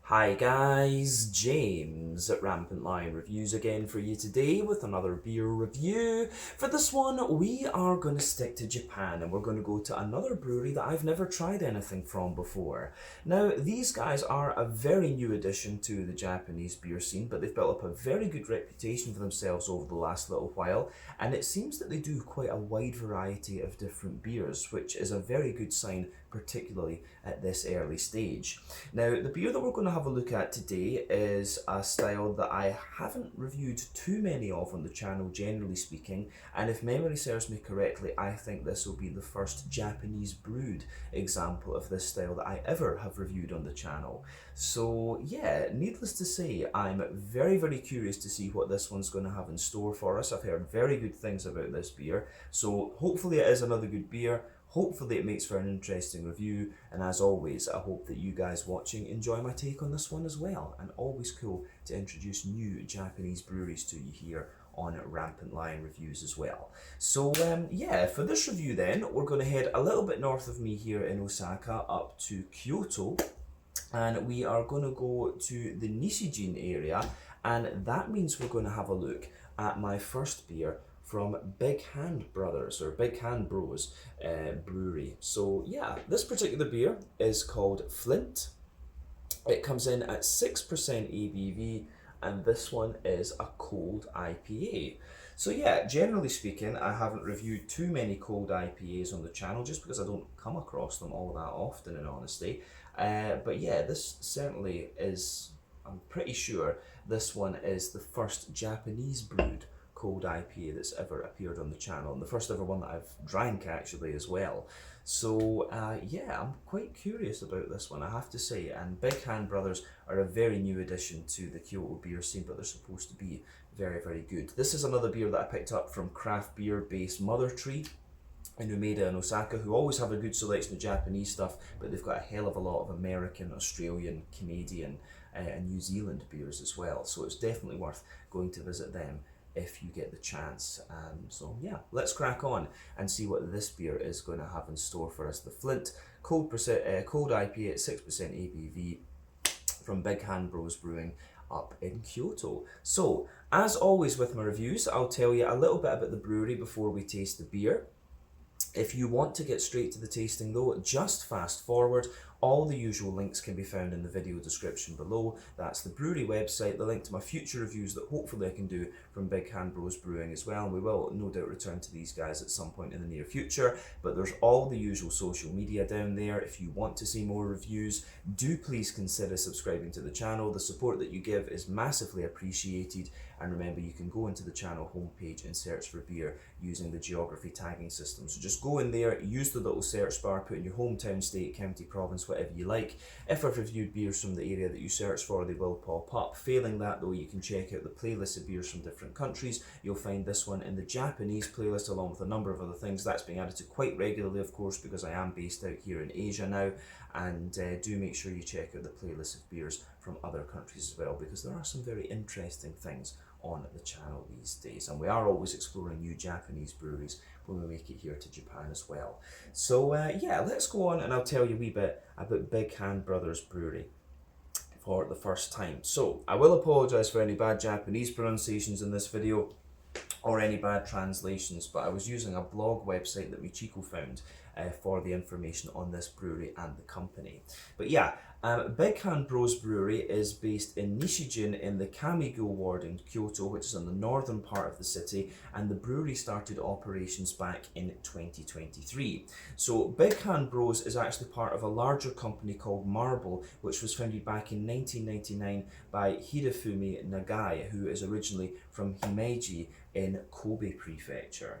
Hi guys, James at Rampant Lion Reviews again for you today with another beer review. For this one, we are going to stick to Japan and we're going to go to another brewery that I've never tried anything from before. Now, these guys are a very new addition to the Japanese beer scene, but they've built up a very good reputation for themselves over the last little while, and it seems that they do quite a wide variety of different beers, which is a very good sign, particularly at this early stage. Now, the beer that we're going to have a look at today is a style that I haven't reviewed too many of on the channel, generally speaking, and if memory serves me correctly, I think this will be the first Japanese brewed example of this style that I ever have reviewed on the channel. So yeah, needless to say, I'm very, very curious to see what this one's going to have in store for us. I've heard very good things about this beer, so hopefully it is another good beer. Hopefully it makes for an interesting review, and as always, I hope that you guys watching enjoy my take on this one as well, and always cool to introduce new Japanese breweries to you here on Rampant Lion Reviews as well. So yeah, for this review then, we're going to head a little bit north of me here in Osaka up to Kyoto, and we are going to go to the Nishijin area, and that means we're going to have a look at my first beer from Bighand Brothers, or Bighand Bros Brewery. So yeah, this particular beer is called Flint. It comes in at 6% ABV, and this one is a cold IPA. So yeah, generally speaking, I haven't reviewed too many cold IPAs on the channel just because I don't come across them all that often, in honesty. But yeah, this certainly is, I'm pretty sure this one is the first Japanese brewed cold IPA that's ever appeared on the channel, and the first ever one that I've drank actually as well. So yeah, I'm quite curious about this one, I have to say, and Bighand Brothers are a very new addition to the Kyoto beer scene, but they're supposed to be very, very good. This is another beer that I picked up from craft beer based Mother Tree in Umeda and Osaka, who always have a good selection of Japanese stuff, but they've got a hell of a lot of American, Australian, Canadian, and New Zealand beers as well. So it's definitely worth going to visit them if you get the chance. So yeah, let's crack on and see what this beer is going to have in store for us. The Flint cold IPA at 6% ABV from Bighand Bros Brewing up in Kyoto. So, as always with my reviews, I'll tell you a little bit about the brewery before we taste the beer. If you want to get straight to the tasting though, just fast forward. All the usual links can be found in the video description below. That's the brewery website, the link to my future reviews that hopefully I can do from Bighand Bros Brewing as well. And we will no doubt return to these guys at some point in the near future. But there's all the usual social media down there. If you want to see more reviews, do please consider subscribing to the channel. The support that you give is massively appreciated. And remember, you can go into the channel homepage and search for beer using the geography tagging system. So just go in there, use the little search bar, put in your hometown, state, county, province, whatever you like. If I've reviewed beers from the area that you search for, they will pop up. Failing that though, you can check out the playlist of beers from different countries. You'll find this one in the Japanese playlist along with a number of other things. That's being added to quite regularly, of course, because I am based out here in Asia now. And do make sure you check out the playlist of beers from other countries as well, because there are some very interesting things on the channel these days, and we are always exploring new Japanese breweries when we make it here to Japan as well. So yeah, let's go on and I'll tell you a wee bit about Bighand Brothers Brewery for the first time. So I will apologise for any bad Japanese pronunciations in this video or any bad translations, but I was using a blog website that Michiko found for the information on this brewery and the company. But yeah, Bighand Bros Brewery is based in Nishijin in the Kamigyō ward in Kyoto, which is in the northern part of the city, and the brewery started operations back in 2023. So Bighand Bros is actually part of a larger company called Marble, which was founded back in 1999 by Hirofumi Nagai, who is originally from Himeji in Kobe Prefecture.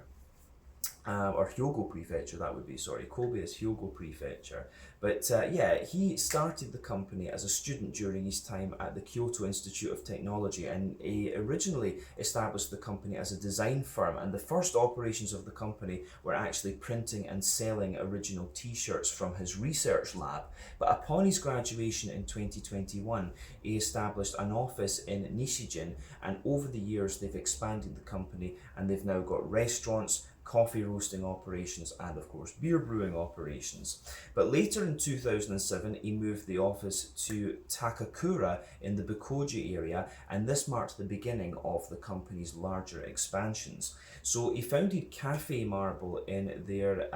Or Hyogo Prefecture, that would be, sorry. Kobe is Hyogo Prefecture. But yeah, he started the company as a student during his time at the Kyoto Institute of Technology, and he originally established the company as a design firm, and the first operations of the company were actually printing and selling original t-shirts from his research lab. But upon his graduation in 2021, he established an office in Nishijin, and over the years they've expanded the company, and they've now got restaurants, coffee roasting operations, and of course beer brewing operations. But later in 2007, he moved the office to Takakura in the Bikoji area, and this marked the beginning of the company's larger expansions. So he founded Cafe Marble in their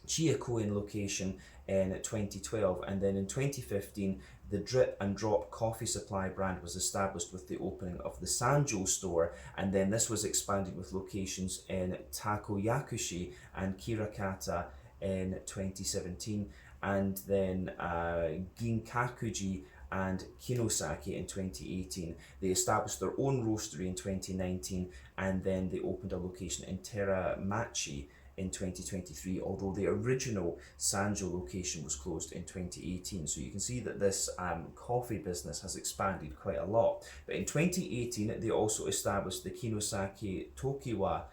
Chiyokoin location in 2012, and then in 2015 the Drip and Drop coffee supply brand was established with the opening of the Sanjo store, and then this was expanded with locations in Takoyakushi and Kirakata in 2017, and then Ginkakuji and Kinosaki in 2018. They established their own roastery in 2019, and then they opened a location in Teramachi in 2023, although the original Sanjo location was closed in 2018. So you can see that this coffee business has expanded quite a lot. But in 2018, they also established the Kinosaki Tokiwa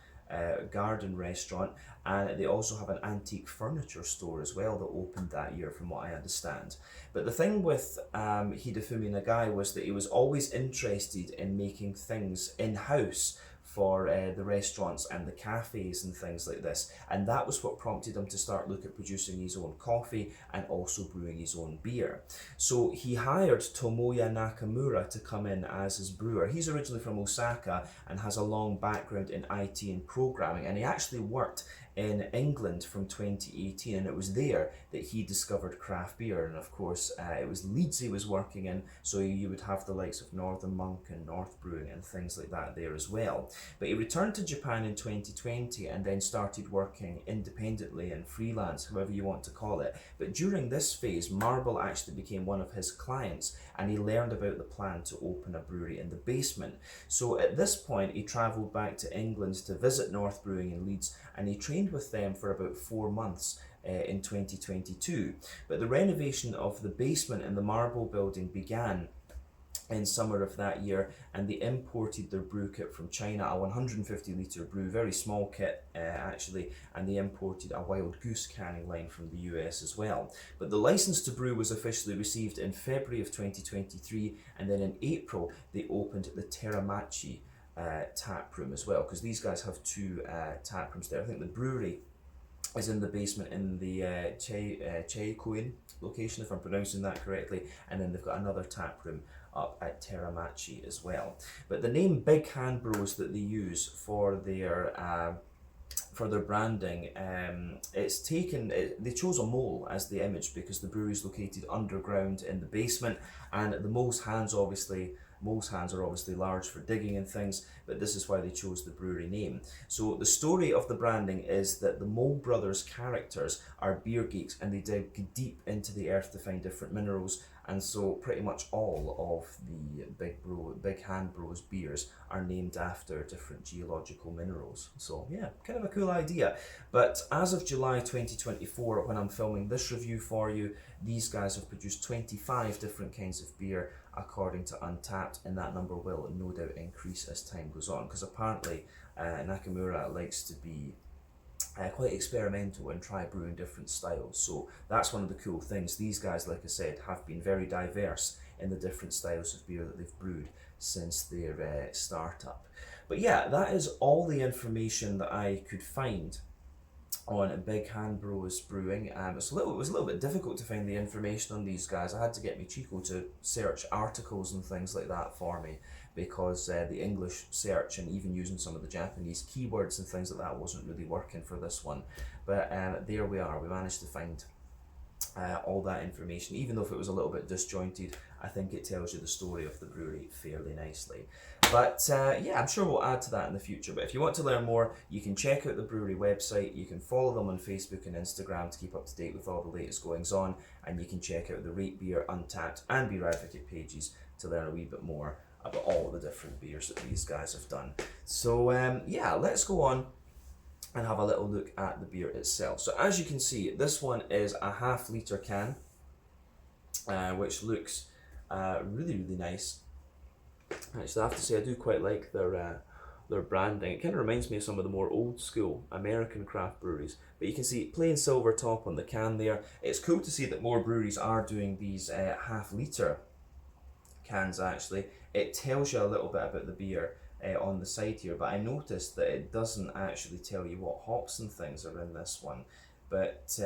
garden restaurant, and they also have an antique furniture store as well that opened that year, from what I understand. But the thing with Hidefumi Nagai was that he was always interested in making things in-house for the restaurants and the cafes and things like this, and that was what prompted him to start looking at producing his own coffee and also brewing his own beer. So he hired Tomoya Nakamura to come in as his brewer. He's originally from Osaka and has a long background in IT and programming, and he actually worked in England from 2018, and it was there that he discovered craft beer. And of course it was Leeds he was working in, so you would have the likes of Northern Monk and North Brewing and things like that there as well. But he returned to Japan in 2020 and then started working independently and freelance, however you want to call it. But during this phase, Marble actually became one of his clients, and he learned about the plan to open a brewery in the basement. So at this point he travelled back to England to visit North Brewing in Leeds, and he trained with them for about 4 months in 2022. But the renovation of the basement in the Marble building began in summer of that year, and they imported their brew kit from China, a 150 litre brew, very small kit actually, and they imported a Wild Goose canning line from the US as well. But the license to brew was officially received in February of 2023, and then in April they opened the Teramachi tap room as well, because these guys have 2 tap rooms there. I think the brewery is in the basement in the Chiyokoin location, if I'm pronouncing that correctly, and then they've got another tap room up at Teramachi as well. But the name Bighand Bros that they use for their branding, they chose a mole as the image because the brewery is located underground in the basement, and the mole's hands are obviously large for digging and things, but this is why they chose the brewery name. So the story of the branding is that the Mole Brothers characters are beer geeks, and they dig deep into the earth to find different minerals, and so pretty much all of the Bighand Bros beers are named after different geological minerals. So yeah, kind of a cool idea. But as of July 2024, when I'm filming this review for you, these guys have produced 25 different kinds of beer according to Untappd, and that number will no doubt increase as time goes on, because apparently Nakamura likes to be quite experimental and try brewing different styles. So that's one of the cool things. These guys, like I said, have been very diverse in the different styles of beer that they've brewed since their startup. But yeah, that is all the information that I could find on Bighand Bros Brewing. It was a little bit difficult to find the information on these guys. I had to get me Chico to search articles and things like that for me, because the English search and even using some of the Japanese keywords and things like that wasn't really working for this one. But there we are, we managed to find all that information. Even though if it was a little bit disjointed, I think it tells you the story of the brewery fairly nicely. But yeah, I'm sure we'll add to that in the future. But if you want to learn more, you can check out the brewery website, you can follow them on Facebook and Instagram to keep up to date with all the latest goings on, and you can check out the Rate Beer, Untappd and Beer Advocate pages to learn a wee bit more about all the different beers that these guys have done. So yeah, let's go on and have a little look at the beer itself. So as you can see, this one is a ½ litre can, which looks really, really nice. Actually, I have to say I do quite like their branding. It kind of reminds me of some of the more old school American craft breweries. But you can see plain silver top on the can there. It's cool to see that more breweries are doing these ½ litre cans actually. It tells you a little bit about the beer on the side here, but I noticed that it doesn't actually tell you what hops and things are in this one. But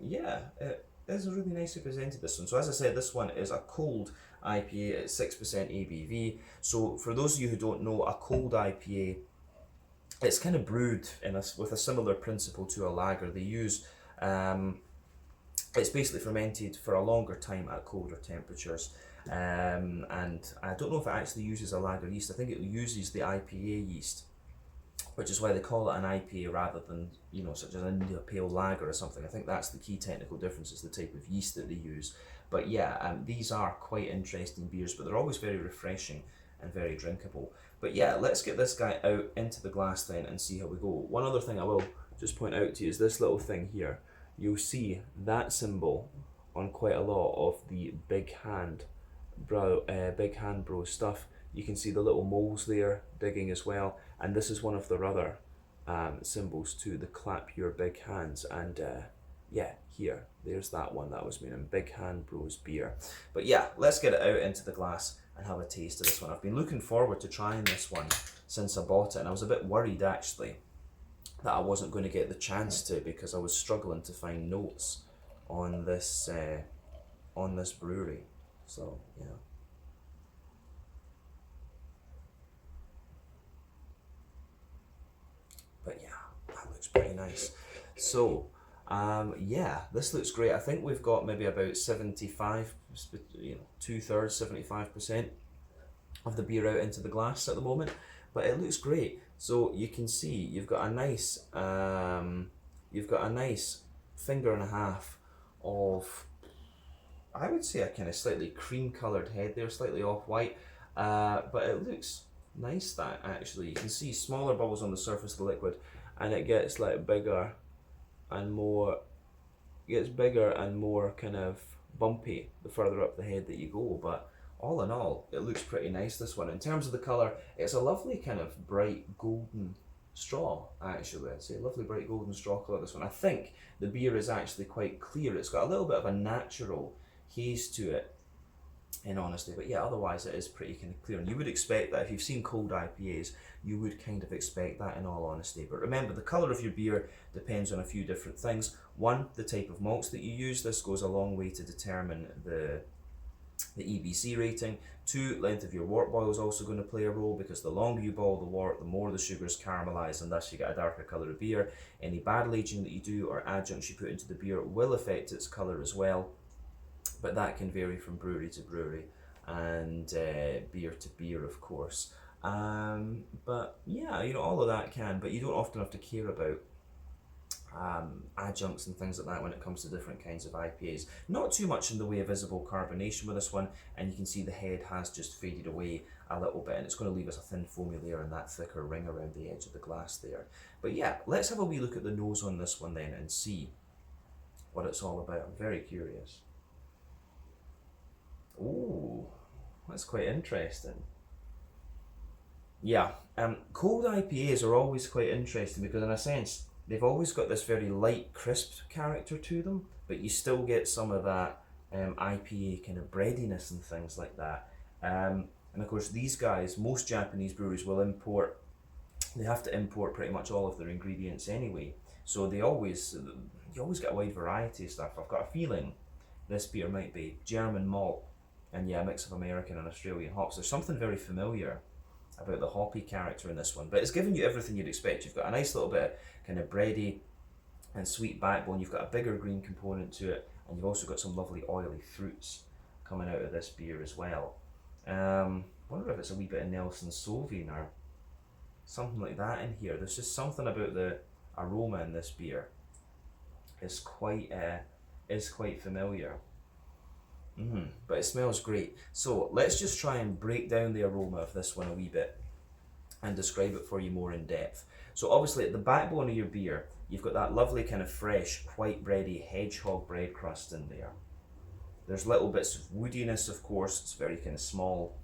yeah, it is really nicely presented, this one. So as I said, this one is a cold IPA at 6% ABV. So for those of you who don't know, a cold IPA, it's kind of brewed with a similar principle to a lager. They use, it's basically fermented for a longer time at colder temperatures. And I don't know if it actually uses a lager yeast. I think it uses the IPA yeast, which is why they call it an IPA rather than, you know, such as an India Pale Lager or something. I think that's the key technical difference, is the type of yeast that they use. But yeah, these are quite interesting beers, but they're always very refreshing and very drinkable. But yeah, let's get this guy out into the glass then and see how we go. One other thing I will just point out to you is this little thing here. You'll see that symbol on quite a lot of the Bighand Bro stuff. You can see the little moles there digging as well, and this is one of their other symbols too, the clap your big hands. And yeah, here, there's that one that was meaning Bighand Bros beer. But yeah, let's get it out into the glass and have a taste of this one. I've been looking forward to trying this one since I bought it, and I was a bit worried actually that I wasn't going to get the chance to, because I was struggling to find notes on this brewery. So yeah. But yeah, that looks pretty nice. So yeah, this looks great. I think we've got maybe about 75, you know, 2/3, 75% of the beer out into the glass at the moment, but it looks great. So you can see you've got a nice finger and a half of, I would say, a kind of slightly cream coloured head there, slightly off white, but it looks nice. That actually, you can see smaller bubbles on the surface of the liquid, and it gets like bigger and more kind of bumpy the further up the head that you go. But all in all, it looks pretty nice, this one. In terms of the colour, it's a lovely kind of bright golden straw, actually. I'd say lovely bright golden straw colour, this one. I think the beer is actually quite clear. It's got a little bit of a natural haze to it, in honesty, but yeah, otherwise it is pretty kind of clear. And you would expect that if you've seen cold IPAs, you would kind of expect that, in all honesty. But remember, the colour of your beer depends on a few different things. One, the type of malts that you use. This goes a long way to determine the EBC rating. Two, length of your wort boil is also going to play a role, because the longer you boil the wort, the more the sugars caramelise, and thus you get a darker colour of beer. Any barrel aging that you do or adjuncts you put into the beer will affect its colour as well, but that can vary from brewery to brewery and beer to beer, of course. But yeah, you know, all of that can, but you don't often have to care about adjuncts and things like that when it comes to different kinds of IPAs. Not too much in the way of visible carbonation with this one, and you can see the head has just faded away a little bit, and it's going to leave us a thin foamy layer and that thicker ring around the edge of the glass there. But yeah, let's have a wee look at the nose on this one then and see what it's all about. I'm very curious. Ooh, that's quite interesting. Yeah, cold IPAs are always quite interesting, because in a sense, they've always got this very light, crisp character to them, but you still get some of that IPA kind of breadiness and things like that. And of course, these guys, most Japanese breweries will import, they have to import pretty much all of their ingredients anyway. So you always get a wide variety of stuff. I've got a feeling this beer might be German malt, and yeah, a mix of American and Australian hops. There's something very familiar about the hoppy character in this one, but it's giving you everything you'd expect. You've got a nice little bit kind of bready and sweet backbone. You've got a bigger green component to it, and you've also got some lovely oily fruits coming out of this beer as well. Wonder if it's a wee bit of Nelson Sauvin or something like that in here. There's just something about the aroma in this beer is quite familiar. But it smells great. So let's just try and break down the aroma of this one a wee bit and describe it for you more in depth. So obviously at the backbone of your beer, you've got that lovely kind of fresh, white bready hedgehog bread crust in there. There's little bits of woodiness, of course. It's very kind of small,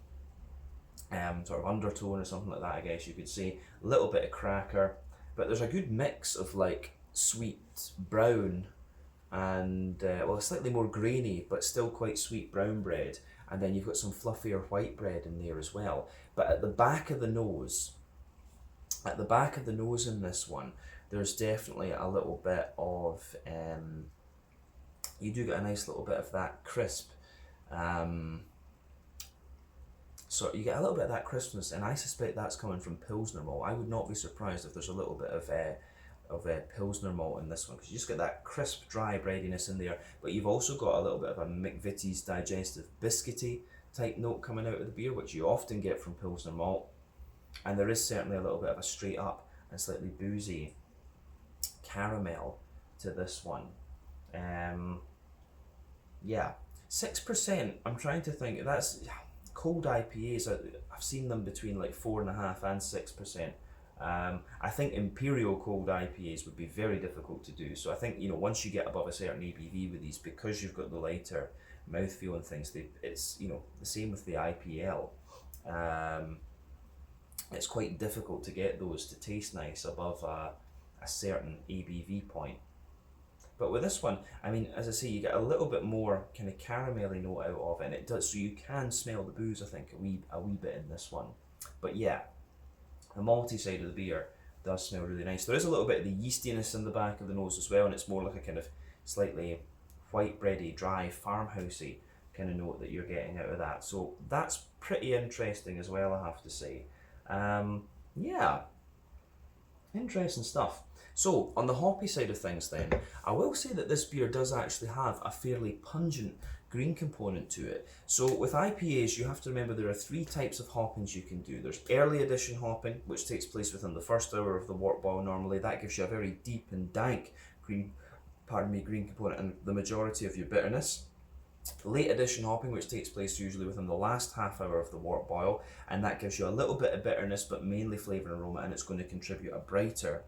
sort of undertone or something like that, I guess you could say. A little bit of cracker, but there's a good mix of like sweet brown and well, slightly more grainy, but still quite sweet brown bread. And then you've got some fluffier white bread in there as well. But at the back of the nose, in this one, there's definitely a little bit of, you do get a nice little bit of that crisp. So you get a little bit of that crispness, and I suspect that's coming from Pilsner malt. I would not be surprised if there's a little bit of Pilsner malt in this one, because you just get that crisp, dry breadiness in there, but you've also got a little bit of a McVitie's digestive biscuity type note coming out of the beer, which you often get from Pilsner malt. And there is certainly a little bit of a straight up and slightly boozy caramel to this one. Yeah, 6%. I'm trying to think. That's cold IPAs. I've seen them between like 4.5% and 6%. I think imperial cold IPAs would be very difficult to do. So I think, you know, once you get above a certain ABV with these, because you've got the lighter mouthfeel and things, it's, you know, the same with the IPL. It's quite difficult to get those to taste nice above a certain ABV point. But with this one, I mean, as I say, you get a little bit more kind of caramelly note out of it, and it does, so you can smell the booze, I think, a wee bit in this one. But yeah, the malty side of the beer does smell really nice. There is a little bit of the yeastiness in the back of the nose as well, and it's more like a kind of slightly white bready, dry, farmhousey kind of note that you're getting out of that. So that's pretty interesting as well, I have to say. Yeah, interesting stuff. So on the hoppy side of things then, I will say that this beer does actually have a fairly pungent green component to it. So with IPAs, you have to remember there are 3 types of hoppings you can do. There's early addition hopping, which takes place within the first hour of the wort boil normally. That gives you a very deep and dank green component and the majority of your bitterness. Late addition hopping, which takes place usually within the last half hour of the wort boil, and that gives you a little bit of bitterness but mainly flavour and aroma, and it's going to contribute a brighter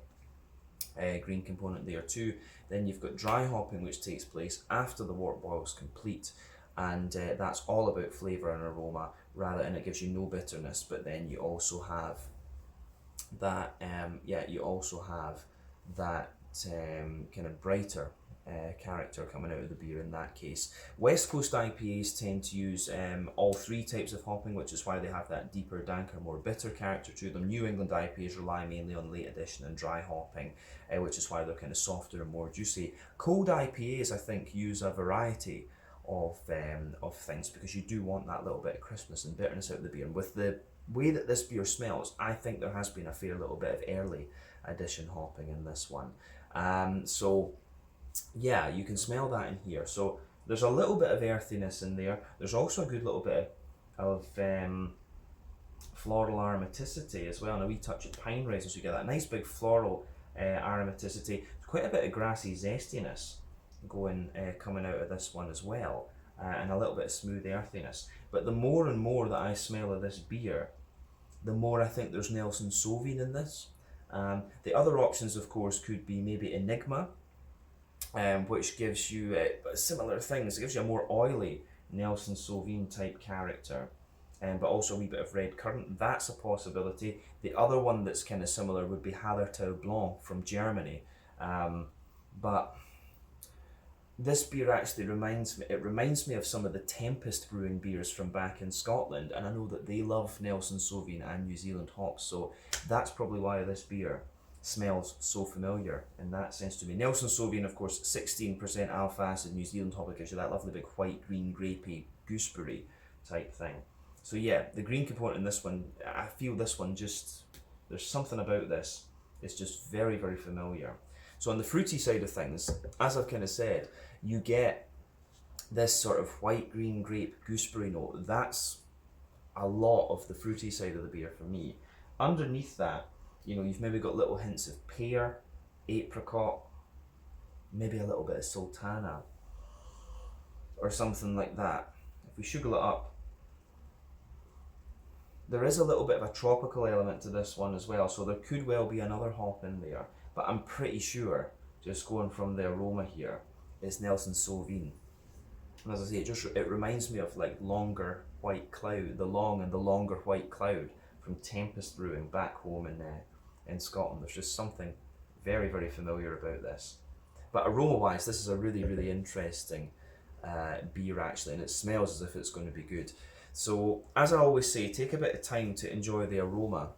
green component there too. Then you've got dry hopping, which takes place after the wort boil is complete, and that's all about flavour and aroma and it gives you no bitterness, but then you also have that kind of brighter character coming out of the beer in that case. West Coast IPAs tend to use all 3 types of hopping, which is why they have that deeper, danker, more bitter character to them. New England IPAs rely mainly on late addition and dry hopping, which is why they're kind of softer and more juicy. Cold IPAs, I think, use a variety of things, because you do want that little bit of crispness and bitterness out of the beer. And with the way that this beer smells, I think there has been a fair little bit of early addition hopping in this one. So yeah, you can smell that in here. So there's a little bit of earthiness in there. There's also a good little bit of floral aromaticity as well, and a wee touch of pine resin, so you get that nice big floral aromaticity. Quite a bit of grassy zestiness coming out of this one as well, and a little bit of smooth earthiness. But the more and more that I smell of this beer, the more I think there's Nelson Sauvin in this. The other options, of course, could be maybe Enigma, which gives you similar things. It gives you a more oily Nelson Sauvin type character, but also a wee bit of red currant. That's a possibility. The other one that's kind of similar would be Hallertau Blanc from Germany, but this beer actually reminds me of some of the Tempest Brewing beers from back in Scotland, and I know that they love Nelson Sauvin and New Zealand hops, so that's probably why this beer smells so familiar in that sense to me. Nelson Sauvin, of course, 16% alpha acid. New Zealand hop gives you that lovely big white, green, grapey gooseberry type thing. So yeah, the green component in this one, I feel this one just, there's something about this, it's just very, very familiar. So on the fruity side of things, as I've kind of said, you get this sort of white, green, grape, gooseberry note. That's a lot of the fruity side of the beer for me. Underneath that, you know, you've maybe got little hints of pear, apricot, maybe a little bit of sultana, or something like that. If we sugar it up, there is a little bit of a tropical element to this one as well, so there could well be another hop in there, but I'm pretty sure, just going from the aroma here, it's Nelson Sauvin. And as I say, it reminds me of like longer white cloud, the long and the longer white cloud from Tempest Brewing back home in Scotland. There's just something very, very familiar about this. But aroma-wise, this is a really, really interesting beer actually, and it smells as if it's going to be good. So, as I always say, take a bit of time to enjoy the aroma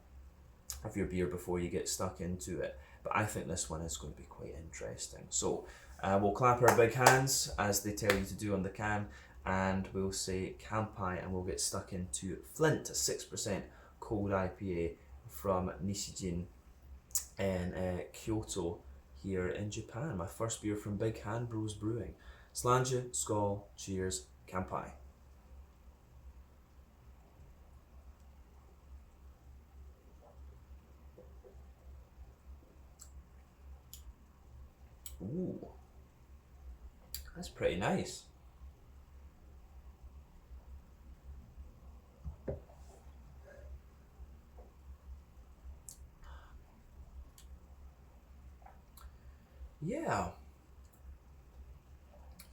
of your beer before you get stuck into it. But I think this one is going to be quite interesting. So, we'll clap our big hands as they tell you to do on the can, and we'll say Kampai, and we'll get stuck into Flint, a 6% cold IPA from Nishijin in Kyoto here in Japan. My first beer from Bighand Brewing. Slàinte, skål, cheers, Kampai. Ooh, that's pretty nice. Yeah,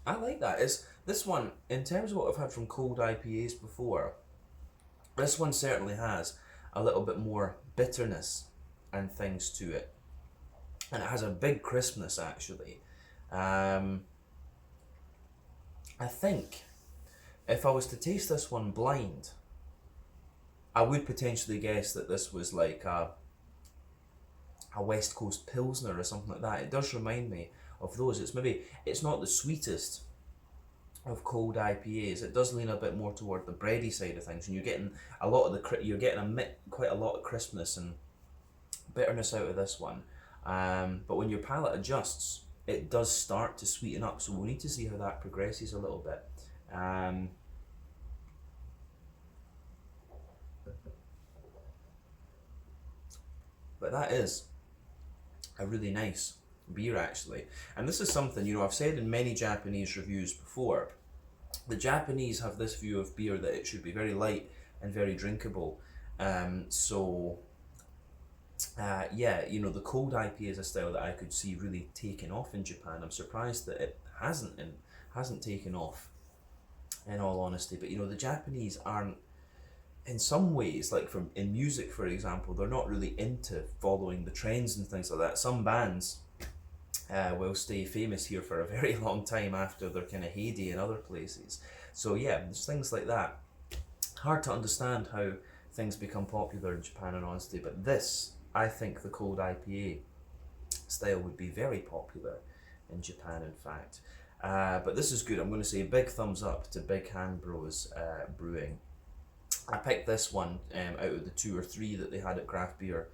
I like that. Is this one, in terms of what I've had from cold IPAs before, this one certainly has a little bit more bitterness and things to it, and it has a big crispness actually. I think if I was to taste this one blind, I would potentially guess that this was like a West Coast Pilsner or something like that. It does remind me of those. It's not the sweetest of cold IPAs. It does lean a bit more toward the bready side of things, and you're getting a lot of quite a lot of crispness and bitterness out of this one. But when your palate adjusts, it does start to sweeten up. So we'll need to see how that progresses a little bit. But that is a really nice beer actually. And this is something, I've said in many Japanese reviews before, the Japanese have this view of beer that it should be very light and very drinkable. The cold IPA is a style that I could see really taking off in Japan. I'm surprised that it hasn't taken off, in all honesty. But the Japanese aren't, in some ways, like in music for example, they're not really into following the trends and things like that. Some bands will stay famous here for a very long time after their kind of heyday in other places. So yeah, there's things like that. Hard to understand how things become popular in Japan, in honesty, but this, I think the cold IPA style would be very popular in Japan, in fact. But this is good. I'm going to say a big thumbs up to Bighand Brewing. I picked this one out of the 2 or 3 that they had at Craft Beer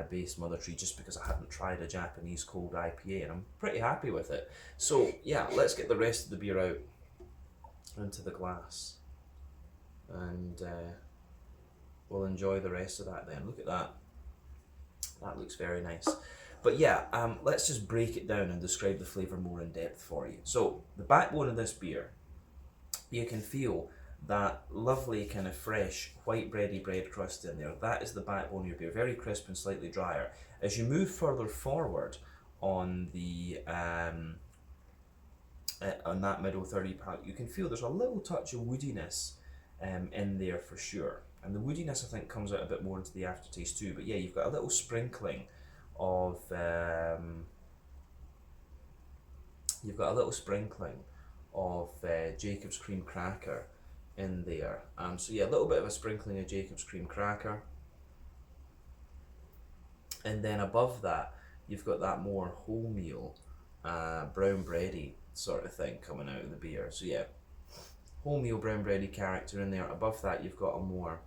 Base Mother Tree, just because I hadn't tried a Japanese cold IPA, and I'm pretty happy with it. So yeah, let's get the rest of the beer out into the glass, and we'll enjoy the rest of that then. Look at that. That looks very nice. But yeah, let's just break it down and describe the flavour more in depth for you. So the backbone of this beer, you can feel that lovely kind of fresh white bready bread crust in there. That is the backbone of your beer, very crisp and slightly drier. As you move further forward on the on that middle 30 palate, you can feel there's a little touch of woodiness in there for sure. And the woodiness, I think, comes out a bit more into the aftertaste too. But yeah, you've got a little sprinkling of Jacob's cream cracker in there. So yeah, a little bit of a sprinkling of Jacob's cream cracker, and then above that you've got that more wholemeal brown bready sort of thing coming out of the beer. So yeah, wholemeal brown bready character in there. Above that you've got a more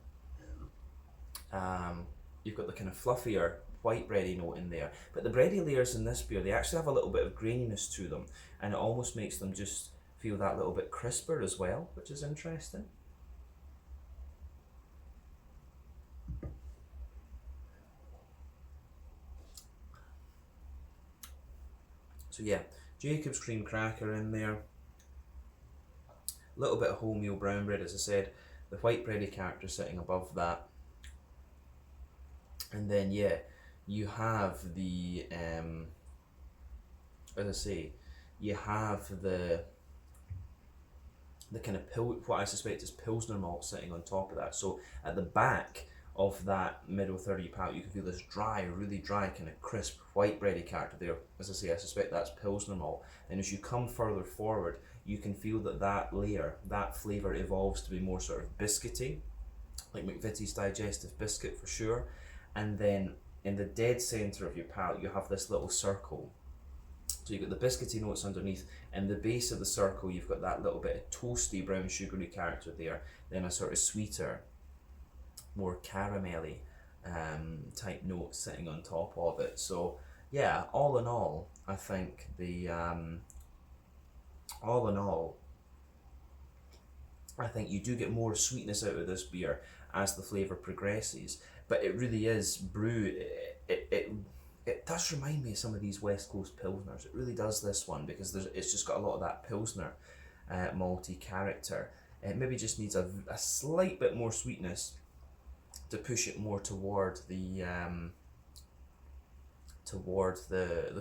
you've got the kind of fluffier white bready note in there. But the bready layers in this beer, they actually have a little bit of graininess to them, and it almost makes them just feel that little bit crisper as well, which is interesting. So yeah, Jacob's cream cracker in there, a little bit of wholemeal brown bread, as I said, the white bready character sitting above that, and then yeah, you have the as I say, you have the kind of what I suspect is Pilsner malt sitting on top of that. So at the back of that middle third of your palate, you can feel this dry, really dry, kind of crisp, white bready character there. As I say, I suspect that's Pilsner malt. And as you come further forward, you can feel that that layer, that flavour evolves to be more sort of biscuity, like McVitie's digestive biscuit for sure. And then in the dead centre of your palate, you have this little circle. So you've got the biscuity notes underneath, and the base of the circle, you've got that little bit of toasty, brown, sugary character there, then a sort of sweeter, more caramelly type note sitting on top of it. So yeah, all in all, I think I think you do get more sweetness out of this beer as the flavour progresses, but it really is it does remind me of some of these West Coast Pilsners. It really does, this one, because it's just got a lot of that Pilsner malty character. It maybe just needs a slight bit more sweetness to push it more toward the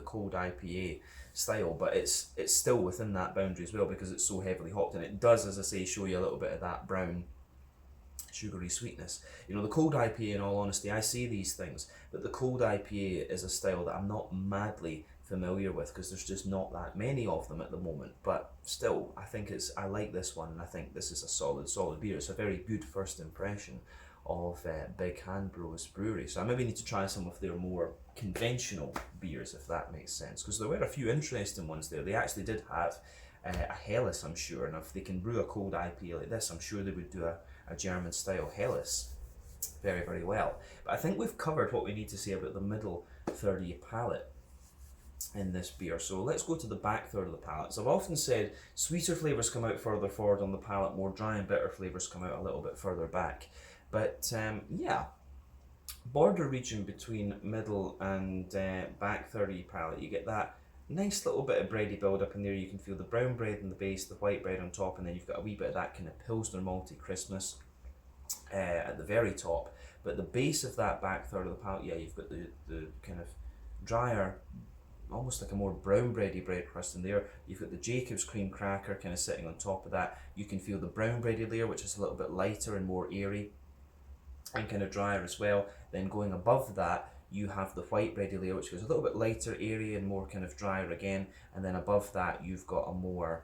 cold IPA style, but it's still within that boundary as well, because it's so heavily hopped, and it does, as I say, show you a little bit of that brown sugary sweetness. You know, the cold IPA, in all honesty, I say these things, but the cold IPA is a style that I'm not madly familiar with, because there's just not that many of them at the moment. But still, I like this one, and I think this is a solid beer. It's a very good first impression of Bighand Brewery. So I maybe need to try some of their more conventional beers, if that makes sense, because there were a few interesting ones there. They actually did have a Helles, I'm sure, and if they can brew a cold IPA like this, I'm sure they would do a German style Helles very, very well. But I think we've covered what we need to say about the middle third of your palate in this beer. So let's go to the back third of the palate. So I've often said sweeter flavours come out further forward on the palate, more dry and bitter flavours come out a little bit further back. But yeah, border region between middle and back third of your palate, you get that nice little bit of bready build up in there. You can feel the brown bread in the base, the white bread on top, and then you've got a wee bit of that kind of Pilsner malty crispness at the very top. But the base of that back third of the palate, yeah, you've got the kind of drier, almost like a more brown bready bread crust in there. You've got the Jacob's cream cracker kind of sitting on top of that. You can feel the brown bready layer, which is a little bit lighter and more airy and kind of drier as well. Then going above that, you have the white bready layer, which goes a little bit lighter, airy, and more kind of drier again. And then above that, you've got a more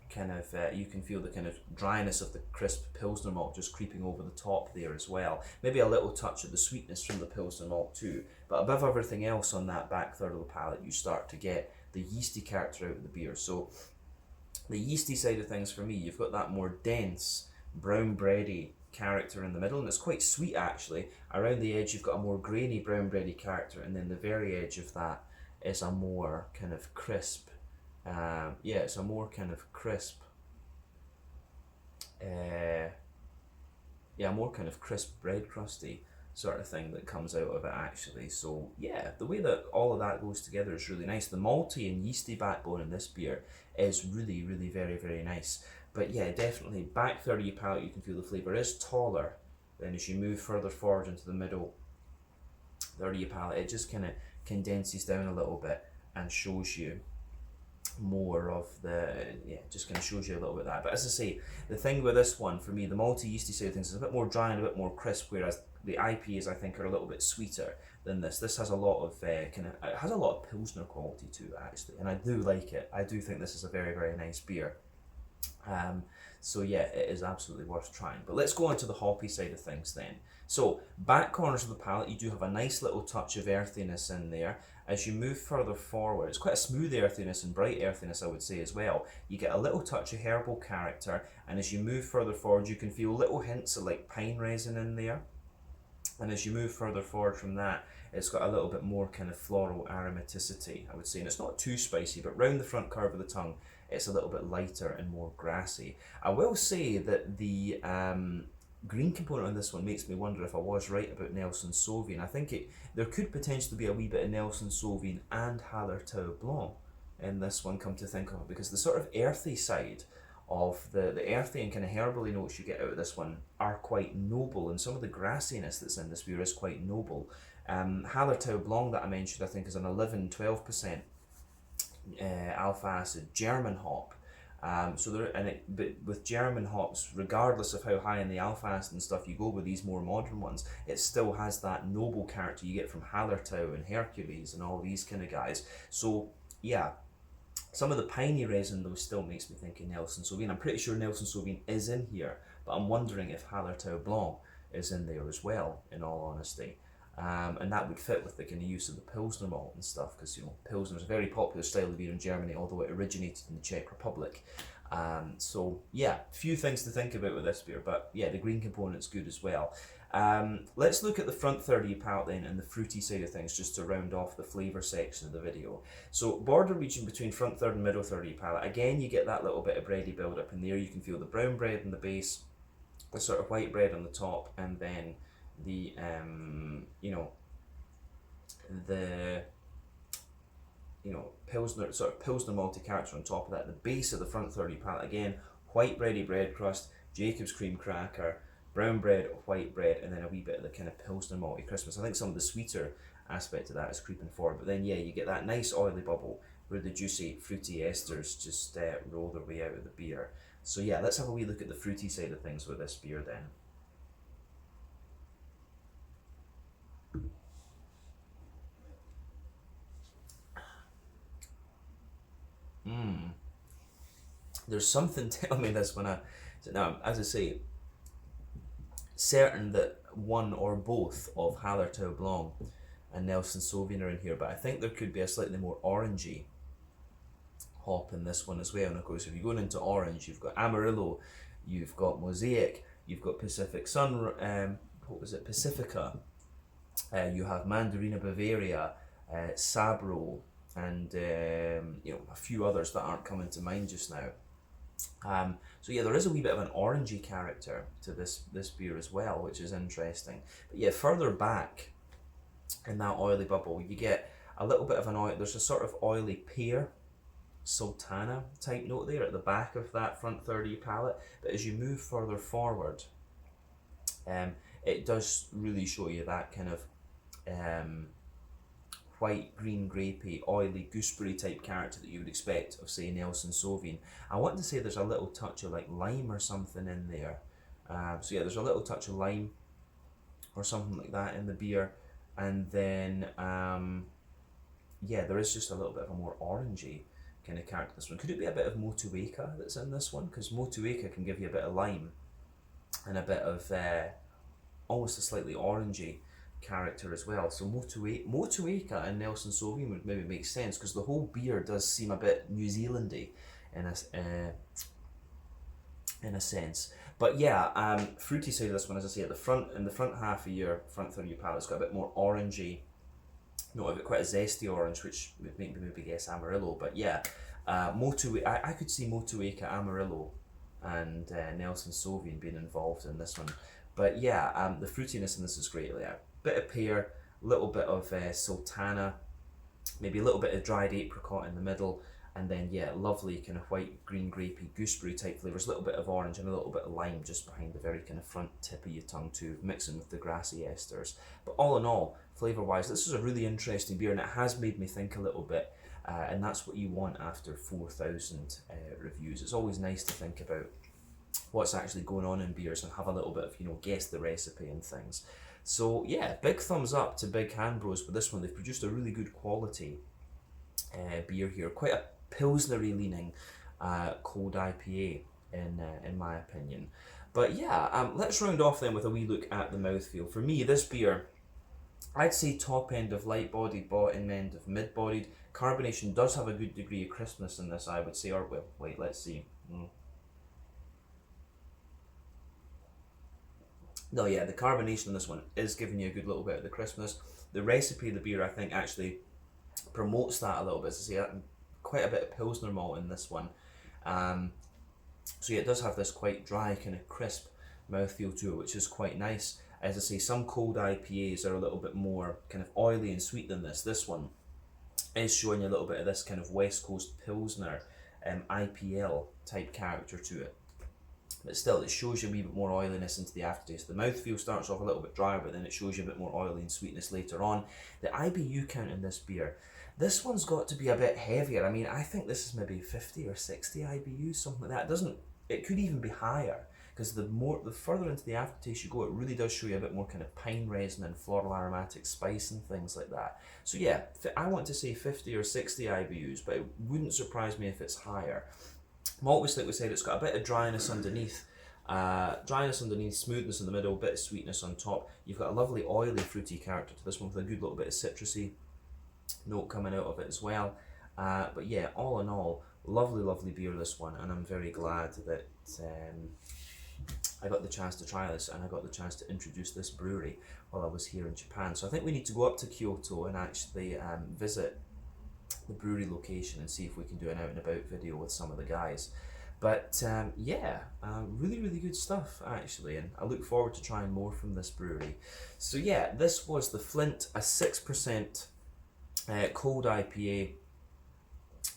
kind of, you can feel the kind of dryness of the crisp Pilsner malt just creeping over the top there as well. Maybe a little touch of the sweetness from the Pilsner malt too. But above everything else on that back third of the palate, you start to get the yeasty character out of the beer. So the yeasty side of things for me, you've got that more dense, brown bready character in the middle, and it's quite sweet actually. Around the edge you've got a more grainy brown bready character, and then the very edge of that is a more kind of crisp, it's a more kind of crisp, more kind of crisp bread crusty sort of thing that comes out of it actually. So yeah, the way that all of that goes together is really nice. The malty and yeasty backbone in this beer is really, really very, very nice. But yeah, definitely back third of your palate, you can feel the flavour is taller. Then as you move further forward into the middle third of your palate, it just kind of condenses down a little bit and shows you more of just kind of shows you a little bit of that. But as I say, the thing with this one, for me, the malty yeasty side of things is a bit more dry and a bit more crisp, whereas the IPAs, I think, are a little bit sweeter than this. This has a lot of it has a lot of Pilsner quality to it actually, and I do like it. I do think this is a very, very nice beer. So yeah, it is absolutely worth trying. But let's go on to the hoppy side of things then. So back corners of the palate, you do have a nice little touch of earthiness in there. As you move further forward, it's quite a smooth earthiness and bright earthiness, I would say, as well. You get a little touch of herbal character, and as you move further forward, you can feel little hints of like pine resin in there. And as you move further forward from that, it's got a little bit more kind of floral aromaticity, I would say. And it's not too spicy, but round the front curve of the tongue, it's a little bit lighter and more grassy. I will say that the green component on this one makes me wonder if I was right about Nelson Sauvin. I think there could potentially be a wee bit of Nelson Sauvin and Hallertau Blanc in this one, come to think of it, because the sort of earthy side of the earthy and kind of herbally notes you get out of this one are quite noble, and some of the grassiness that's in this beer is quite noble. Hallertau Blanc that I mentioned, I think, is an 11-12% alpha acid German hop, So there, but with German hops, regardless of how high in the alpha acid and stuff you go with these more modern ones, it still has that noble character you get from Hallertau and Hercules and all these kind of guys. So yeah, some of the piney resin though still makes me think of Nelson Sauvin. I'm pretty sure Nelson Sauvin is in here, but I'm wondering if Hallertau Blanc is in there as well, in all honesty. And that would fit with the kind of use of the Pilsner malt and stuff, because Pilsner is a very popular style of beer in Germany, although it originated in the Czech Republic. So yeah, few things to think about with this beer, but yeah, the green component's good as well. Let's look at the front third of your palate then and the fruity side of things, just to round off the flavour section of the video. So border region between front third and middle third of your palate, again you get that little bit of bready build up in there. You can feel the brown bread in the base, the sort of white bread on the top, and then the Pilsner, sort of Pilsner malty character on top of that. The base of the front third of your palate, again, white bready bread crust, Jacob's cream cracker, brown bread, white bread, and then a wee bit of the kind of Pilsner malty crispness. I think some of the sweeter aspect of that is creeping forward, but then yeah, you get that nice oily bubble where the juicy fruity esters just roll their way out of the beer. So yeah, let's have a wee look at the fruity side of things with this beer then. There's something telling me this when now, as I say, certain that one or both of Hallertau Blanc and Nelson Sauvin are in here, but I think there could be a slightly more orangey hop in this one as well. And of course, if you're going into orange, you've got Amarillo, you've got Mosaic, you've got Pacific Sun, what was it, Pacifica, you have Mandarina Bavaria, Sabro, and a few others that aren't coming to mind just now. So yeah, there is a wee bit of an orangey character to this beer as well, which is interesting. But yeah, further back in that oily bubble, you get a little bit of an oil. There's a sort of oily pear, sultana type note there at the back of that front third of your palate. But as you move further forward, it does really show you that kind of white, green, grapey, oily, gooseberry type character that you would expect of, say, Nelson Sauvin. I want to say there's a little touch of like lime or something in there. So yeah, there's a little touch of lime or something like that in the beer. And then, yeah, there is just a little bit of a more orangey kind of character this one. Could it be a bit of Motueka that's in this one? Because Motueka can give you a bit of lime and a bit of almost a slightly orangey character as well. So Motueka and Nelson Sauvin would maybe make sense, because the whole beer does seem a bit New Zealandy in a sense. But yeah, fruity side of this one, as I say, at the front, in the front half of your front third of your palate, it's got a bit more orangey, a bit quite a zesty orange, which would make me maybe guess Amarillo. But yeah, I could see Motueka, Amarillo, and Nelson Sauvin being involved in this one. But yeah, the fruitiness in this is great. Yeah, bit of pear, little bit of sultana, maybe a little bit of dried apricot in the middle, and then yeah, lovely kind of white, green, grapey, gooseberry type flavours, a little bit of orange and a little bit of lime just behind the very kind of front tip of your tongue too, mixing with the grassy esters. But all in all, flavour wise, this is a really interesting beer, and it has made me think a little bit, and that's what you want after 4,000 reviews. It's always nice to think about what's actually going on in beers and have a little bit of, guess the recipe and things. So yeah, big thumbs up to Bighand Bros with this one. They've produced a really good quality beer here, quite a pilsnery leaning cold IPA in my opinion. But yeah, let's round off then with a wee look at the mouthfeel. For me, this beer, I'd say top end of light bodied, bottom end of mid bodied. Carbonation does have a good degree of crispness in this, I would say, or well, wait, let's see. No, yeah, the carbonation in this one is giving you a good little bit of the crispness. The recipe of the beer, I think, actually promotes that a little bit. So yeah, quite a bit of Pilsner malt in this one. So yeah, it does have this quite dry, kind of crisp mouthfeel to it, which is quite nice. As I say, some cold IPAs are a little bit more kind of oily and sweet than this. This one is showing you a little bit of this kind of West Coast Pilsner IPL type character to it. But still, it shows you a wee bit more oiliness into the aftertaste. The mouthfeel starts off a little bit drier, but then it shows you a bit more oily and sweetness later on. The IBU count in this beer This one's got to be a bit heavier. I mean, I think this is maybe 50 or 60 IBUs, something like that. It could even be higher, because the further into the aftertaste you go, it really does show you a bit more kind of pine resin and floral aromatic spice and things like that. So yeah, I want to say 50 or 60 IBUs, but it wouldn't surprise me if it's higher. Malt whisky, like we said, it's got a bit of dryness underneath. Smoothness in the middle, bit of sweetness on top. You've got a lovely oily fruity character to this one with a good little bit of citrusy note coming out of it as well. But yeah, all in all, lovely beer this one, and I'm very glad that I got the chance to try this, and I got the chance to introduce this brewery while I was here in Japan. So I think we need to go up to Kyoto and actually visit the brewery location and see if we can do an out and about video with some of the guys. But yeah, really good stuff actually, and I look forward to trying more from this brewery. So yeah, this was the Flint, a 6% cold IPA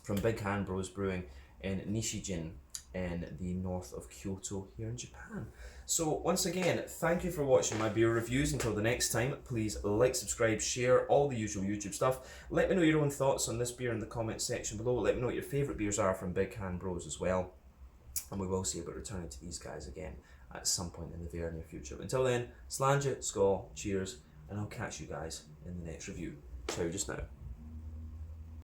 from Bighand Brewing in Nishijin in the north of Kyoto here in Japan. So once again, thank you for watching my beer reviews. Until the next time, please like, subscribe, share, all the usual YouTube stuff. Let me know your own thoughts on this beer in the comment section below. Let me know what your favourite beers are from Bighand Bros as well. And we will see about returning to these guys again at some point in the very near future. But until then, Slàinte, Skål, cheers, and I'll catch you guys in the next review. Ciao just now.